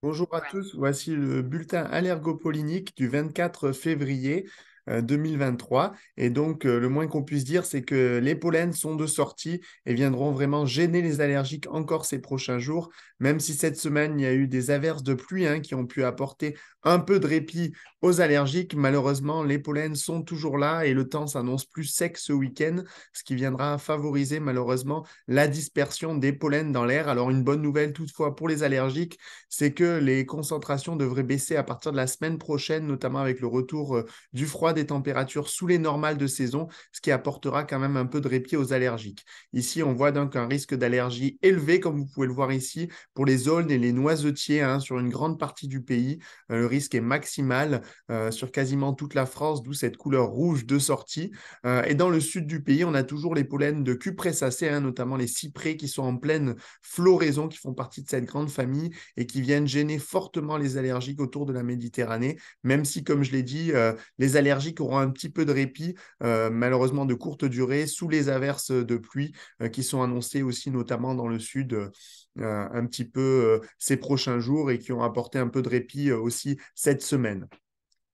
Bonjour à tous, voici le bulletin allergopollinique du 24 février 2023. Et donc, le moins qu'on puisse dire, c'est que les pollens sont de sortie et viendront vraiment gêner les allergiques encore ces prochains jours, même si cette semaine, il y a eu des averses de pluie qui ont pu apporter un peu de répit aux allergiques. Malheureusement, les pollens sont toujours là et le temps s'annonce plus sec ce week-end, ce qui viendra favoriser malheureusement la dispersion des pollens dans l'air. Alors, une bonne nouvelle toutefois pour les allergiques, c'est que les concentrations devraient baisser à partir de la semaine prochaine, notamment avec le retour du froid, des températures sous les normales de saison, ce qui apportera quand même un peu de répit aux allergiques. Ici, on voit donc un risque d'allergie élevé, comme vous pouvez le voir ici, pour les aulnes et les noisetiers sur une grande partie du pays. Le risque est maximal sur quasiment toute la France, d'où cette couleur rouge de sortie. Et dans le sud du pays, on a toujours les pollens de cupressacées, notamment les cyprès qui sont en pleine floraison, qui font partie de cette grande famille et qui viennent gêner fortement les allergiques autour de la Méditerranée, même si, comme je l'ai dit, les allergiques auront un petit peu de répit, malheureusement de courte durée, sous les averses de pluie qui sont annoncées aussi notamment dans le sud un petit peu ces prochains jours et qui ont apporté un peu de répit aussi cette semaine.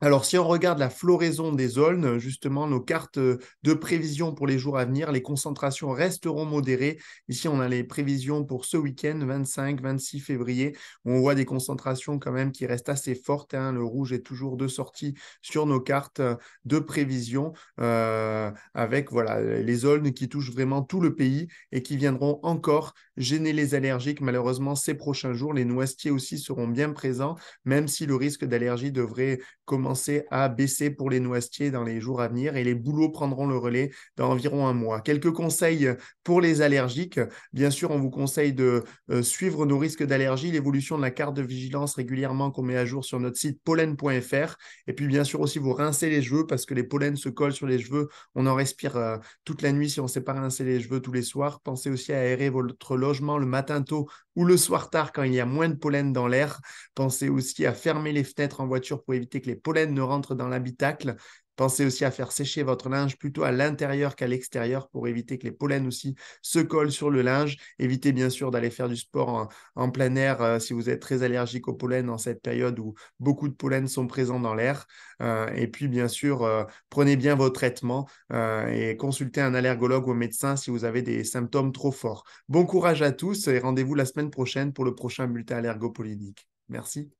Alors, si on regarde la floraison des aulnes, justement, nos cartes de prévision pour les jours à venir, les concentrations resteront modérées. Ici, on a les prévisions pour ce week-end, 25-26 février, où on voit des concentrations quand même qui restent assez fortes. Le rouge est toujours de sortie sur nos cartes de prévision, avec voilà, les aulnes qui touchent vraiment tout le pays et qui viendront encore gêner les allergiques. Malheureusement, ces prochains jours, les noisetiers aussi seront bien présents, même si le risque d'allergie devrait commencer à baisser pour les noisetiers dans les jours à venir et les bouleaux prendront le relais dans environ un mois. Quelques conseils pour les allergiques. Bien sûr, on vous conseille de suivre nos risques d'allergie, l'évolution de la carte de vigilance régulièrement qu'on met à jour sur notre site pollen.fr. Et puis, bien sûr, aussi vous rincer les cheveux parce que les pollens se collent sur les cheveux. On en respire toute la nuit si on ne sait pas rincer les cheveux tous les soirs. Pensez aussi à aérer votre logement le matin tôt ou le soir tard quand il y a moins de pollen dans l'air. Pensez aussi à fermer les fenêtres en voiture pour éviter que les pollens ne rentrent dans l'habitacle. Pensez aussi à faire sécher votre linge plutôt à l'intérieur qu'à l'extérieur pour éviter que les pollens aussi se collent sur le linge. Évitez bien sûr d'aller faire du sport en plein air si vous êtes très allergique aux pollen en cette période où beaucoup de pollens sont présents dans l'air. Et puis bien sûr, prenez bien vos traitements et consultez un allergologue ou un médecin si vous avez des symptômes trop forts. Bon courage à tous et rendez-vous la semaine prochaine pour le prochain bulletin allergopollinique. Merci.